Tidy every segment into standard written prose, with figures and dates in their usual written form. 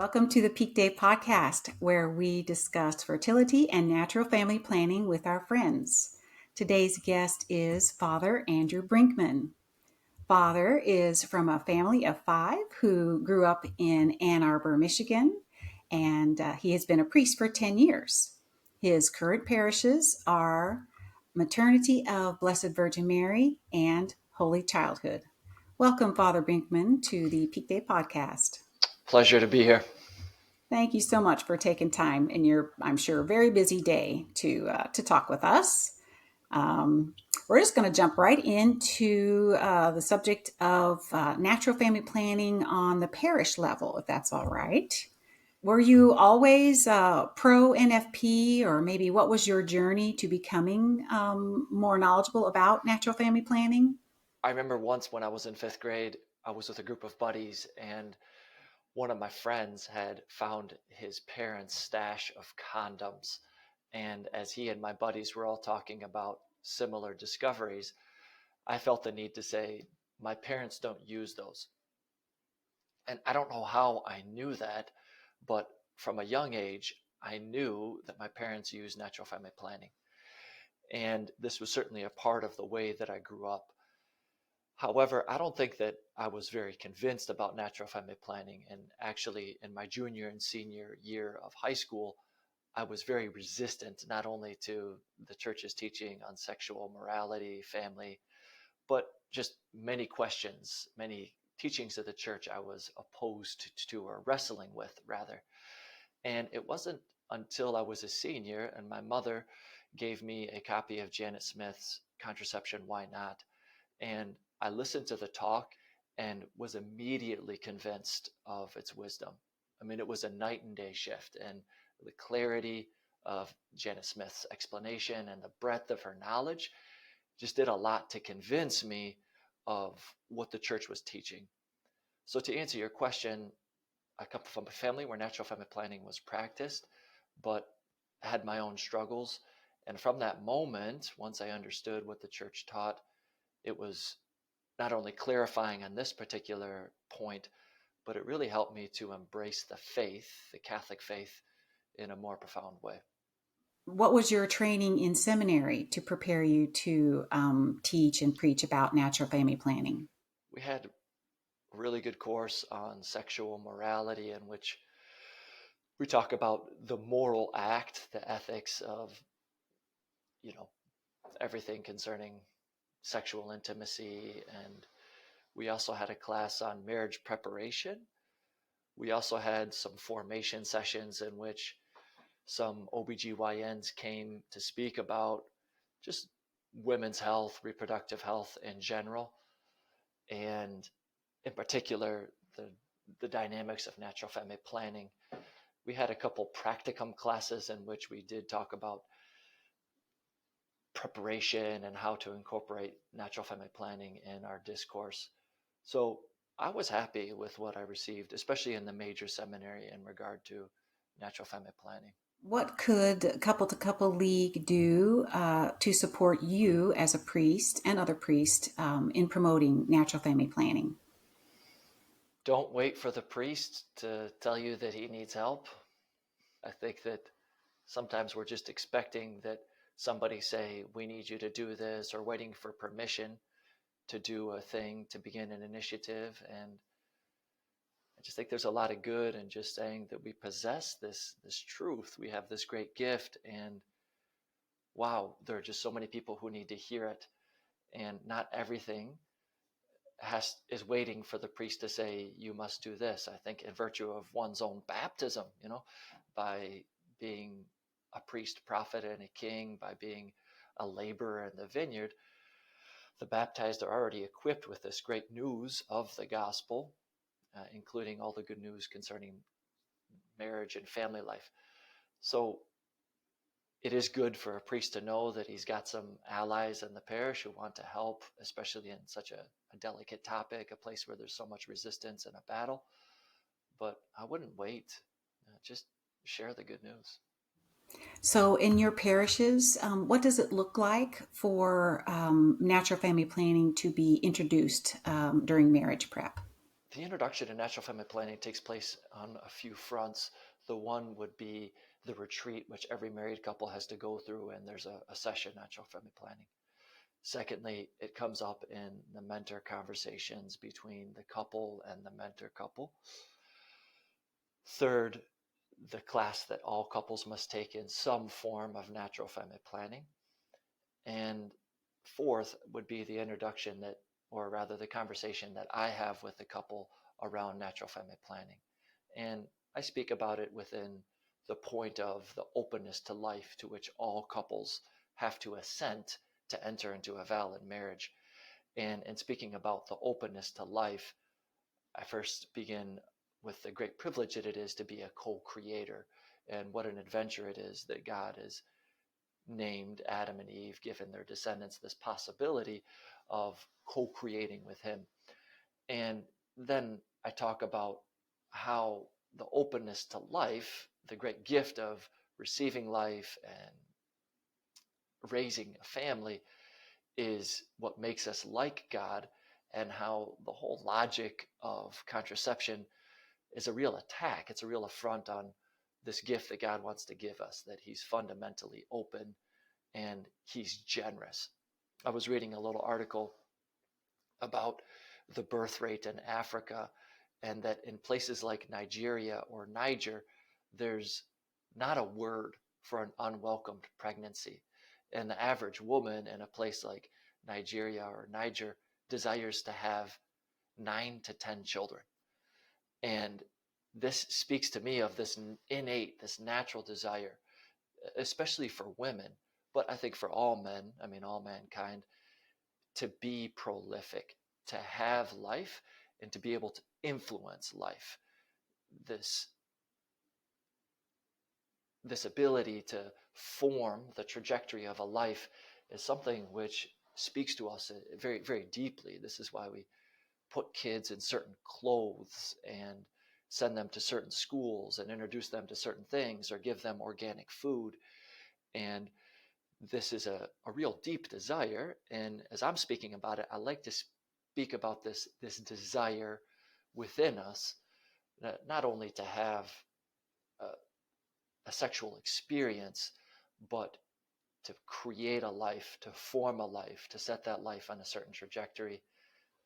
Welcome to the PeakDay podcast, where we discuss fertility and natural family planning with our friends. Today's guest is Father Andrew Brinkman. Father is from a family of 5 who grew up in Ann Arbor, Michigan, and he has been a priest for 10 years. His current parishes are Maternity of Blessed Virgin Mary and Holy Childhood. Welcome, Father Brinkman, to the PeakDay podcast. Pleasure to be here. Thank you so much for taking time in your, I'm sure, very busy day to talk with us. We're just going to jump right into the subject of natural family planning on the parish level, if that's all right. Were you always pro NFP, or maybe what was your journey to becoming more knowledgeable about natural family planning? I remember once when I was in 5th grade, I was with a group of buddies, and one of my friends had found his parents' stash of condoms. And as he and my buddies were all talking about similar discoveries, I felt the need to say, my parents don't use those. And I don't know how I knew that, but from a young age, I knew that my parents used natural family planning. And this was certainly a part of the way that I grew up. However, I don't think that I was very convinced about natural family planning. And actually, in my junior and senior year of high school, I was very resistant, not only to the church's teaching on sexual morality, family, but just many questions, many teachings of the church I was opposed to, or wrestling with, rather. And it wasn't until I was a senior and my mother gave me a copy of Janet Smith's Contraception, Why Not? And I listened to the talk and was immediately convinced of its wisdom. I mean, it was a night and day shift, and the clarity of Janet Smith's explanation and the breadth of her knowledge just did a lot to convince me of what the church was teaching. So to answer your question, I come from a family where natural family planning was practiced, but had my own struggles. And from that moment, once I understood what the church taught, it was not only clarifying on this particular point, but it really helped me to embrace the faith, the Catholic faith, in a more profound way. What was your training in seminary to prepare you to teach and preach about natural family planning? We had a really good course on sexual morality, in which we talk about the moral act, the ethics of, everything concerning sexual intimacy. And we also had a class on marriage preparation. We also had some formation sessions in which some OBGYNs came to speak about just women's health, reproductive health in general, and in particular, the dynamics of natural family planning. We had a couple practicum classes in which we did talk about preparation and how to incorporate natural family planning in our discourse. So I was happy with what I received, especially in the major seminary, in regard to natural family planning. What could Couple to Couple League do to support you as a priest and other priests in promoting natural family planning? Don't wait for the priest to tell you that he needs help. I think that sometimes we're just expecting that somebody say, we need you to do this, or waiting for permission to do a thing, to begin an initiative. And I just think there's a lot of good in just saying that we possess this truth. We have this great gift, and wow, there are just so many people who need to hear it. And not everything is waiting for the priest to say, you must do this. I think in virtue of one's own baptism, by being a priest, prophet, and a king, by being a laborer in the vineyard, the baptized are already equipped with this great news of the gospel, including all the good news concerning marriage and family life. So it is good for a priest to know that he's got some allies in the parish who want to help, especially in such a delicate topic, a place where there's so much resistance and a battle. But I wouldn't wait. Just share the good news. So in your parishes, what does it look like for natural family planning to be introduced during marriage prep? The introduction to natural family planning takes place on a few fronts. The one would be the retreat, which every married couple has to go through, and there's a session, natural family planning. Secondly, it comes up in the mentor conversations between the couple and the mentor couple. Third, the class that all couples must take in some form of natural family planning. And fourth would be the introduction that, or rather the conversation that I have with the couple around natural family planning. And I speak about it within the point of the openness to life to which all couples have to assent to enter into a valid marriage. And in speaking about the openness to life, I first begin with the great privilege that it is to be a co-creator, and what an adventure it is that God has named Adam and Eve, given their descendants this possibility of co-creating with him. And then I talk about how the openness to life, the great gift of receiving life and raising a family, is what makes us like God, and how the whole logic of contraception is a real attack. It's a real affront on this gift that God wants to give us, that he's fundamentally open and he's generous. I was reading a little article about the birth rate in Africa, and that in places like Nigeria or Niger, there's not a word for an unwelcomed pregnancy. And the average woman in a place like Nigeria or Niger desires to have 9 to 10 children. And this speaks to me of this innate, this natural desire, especially for women, but I think for all men, I mean, all mankind, to be prolific, to have life, and to be able to influence life. This ability to form the trajectory of a life is something which speaks to us very, very deeply. This is why we put kids in certain clothes and send them to certain schools and introduce them to certain things or give them organic food. And this is a real deep desire. And as I'm speaking about it, I like to speak about this desire within us, not only to have a sexual experience, but to create a life, to form a life, to set that life on a certain trajectory,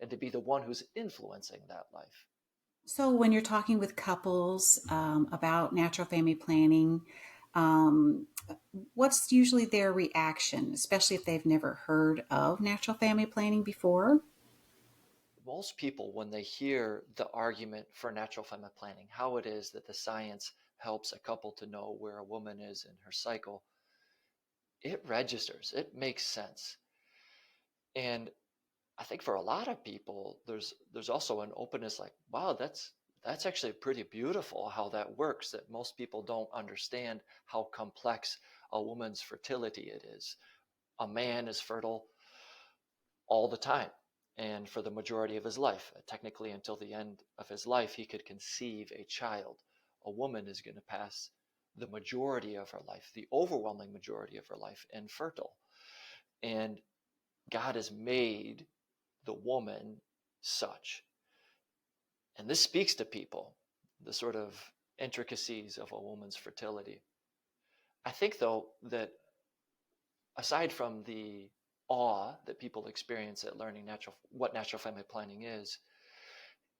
and to be the one who's influencing that life. So, when you're talking with couples about natural family planning, um, what's usually their reaction, especially if they've never heard of natural family planning before? Most people, when they hear the argument for natural family planning, how it is that the science helps a couple to know where a woman is in her cycle, it registers, it makes sense. And I think for a lot of people, there's also an openness like, wow, that's actually pretty beautiful how that works, that most people don't understand how complex a woman's fertility it is. A man is fertile all the time and for the majority of his life. Technically, until the end of his life, he could conceive a child. A woman is going to pass the majority of her life, the overwhelming majority of her life, infertile. And God has made the woman such. And this speaks to people, the sort of intricacies of a woman's fertility. I think, though, that aside from the awe that people experience at learning what natural family planning is,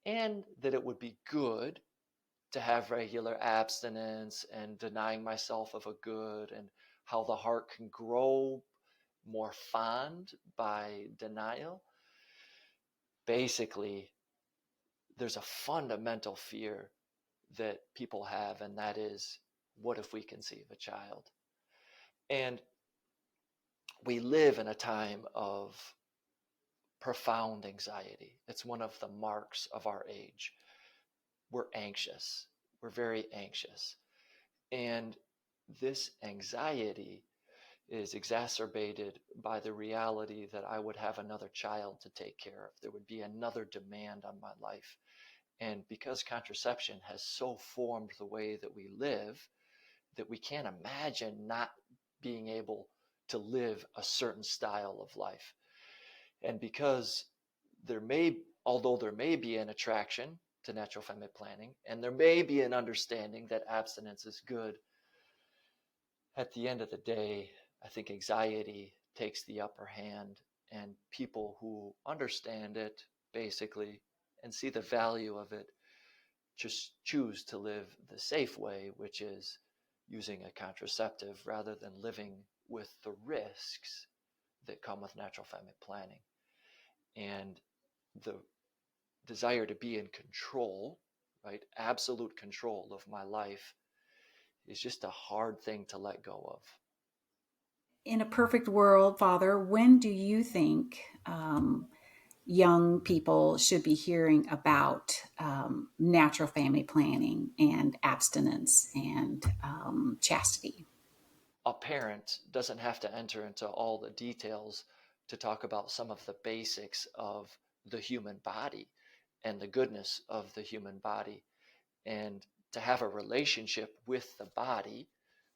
and that it would be good to have regular abstinence and denying myself of a good, and how the heart can grow more fond by denial, basically, there's a fundamental fear that people have, and that is, what if we conceive a child? And we live in a time of profound anxiety. It's one of the marks of our age. We're anxious. We're very anxious. And this anxiety is exacerbated by the reality that I would have another child to take care of. There would be another demand on my life. And because contraception has so formed the way that we live, that we can't imagine not being able to live a certain style of life. And because there may although there may be an attraction to natural family planning, and there may be an understanding that abstinence is good, at the end of the day, I think anxiety takes the upper hand, and people who understand it basically and see the value of it just choose to live the safe way, which is using a contraceptive rather than living with the risks that come with natural family planning. And the desire to be in control, right, absolute control of my life, is just a hard thing to let go of. In a perfect world, Father, when do you think young people should be hearing about natural family planning and abstinence and chastity? A parent doesn't have to enter into all the details to talk about some of the basics of the human body and the goodness of the human body, and to have a relationship with the body,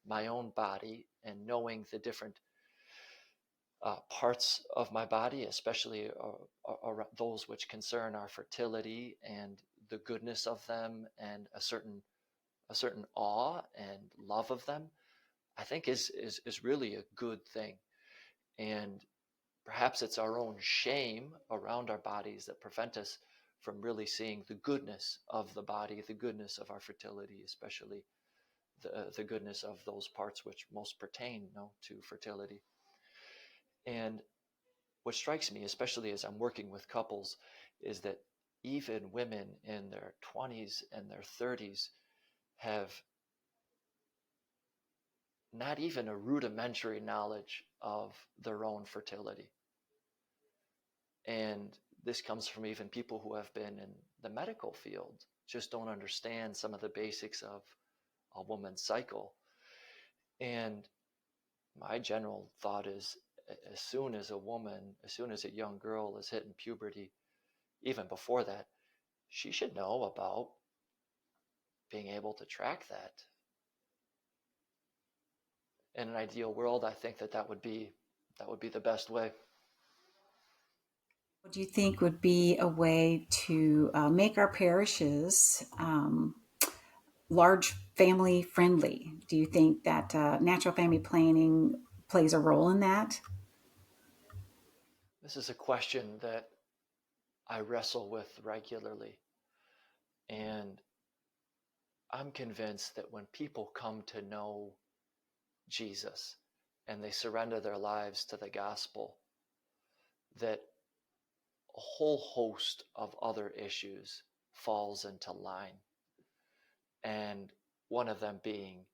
my own body, and knowing the different parts of my body, especially those which concern our fertility and the goodness of them, and a certain awe and love of them, I think is really a good thing. And perhaps it's our own shame around our bodies that prevent us from really seeing the goodness of the body, the goodness of our fertility, especially the goodness of those parts which most pertain, to fertility. And what strikes me, especially as I'm working with couples, is that even women in their 20s and their 30s have not even a rudimentary knowledge of their own fertility. And this comes from even people who have been in the medical field, just don't understand some of the basics of a woman's cycle. And my general thought is, as soon as a young girl is hitting puberty, even before that, she should know about being able to track that. In an ideal world, I think that would be the best way. What do you think would be a way to make our parishes large family friendly? Do you think that natural family planning plays a role in that? This is a question that I wrestle with regularly. And I'm convinced that when people come to know Jesus and they surrender their lives to the gospel, that a whole host of other issues falls into line. And one of them being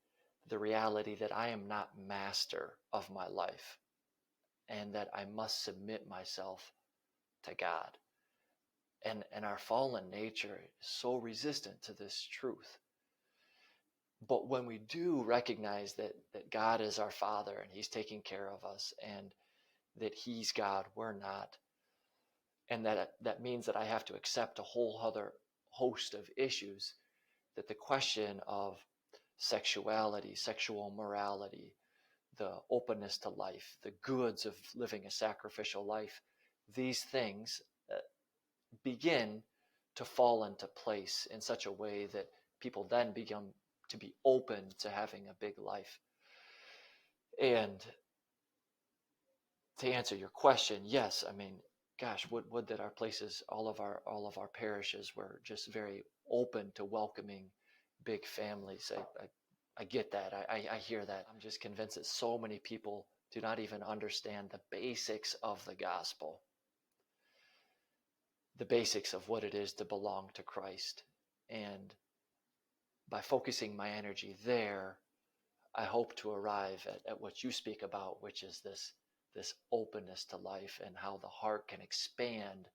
the reality that I am not master of my life and that I must submit myself to God. And our fallen nature is so resistant to this truth. But when we do recognize that God is our Father and He's taking care of us, and that He's God, we're not, and that means that I have to accept a whole other host of issues, that the question of sexuality, sexual morality, the openness to life, the goods of living a sacrificial life, these things begin to fall into place in such a way that people then begin to be open to having a big life. And to answer your question, yes, I mean, gosh, would that our places, all of our parishes were just very open to welcoming big families. I get that. I hear that. I'm just convinced that so many people do not even understand the basics of the gospel, the basics of what it is to belong to Christ. And by focusing my energy there, I hope to arrive at what you speak about, which is this openness to life and how the heart can expand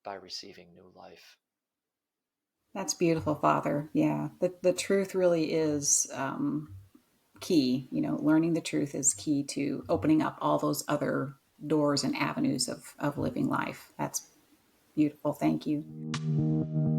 by receiving new life. That's beautiful, Father. Yeah, the truth really is key. Learning the truth is key to opening up all those other doors and avenues of living life. That's beautiful. Thank you.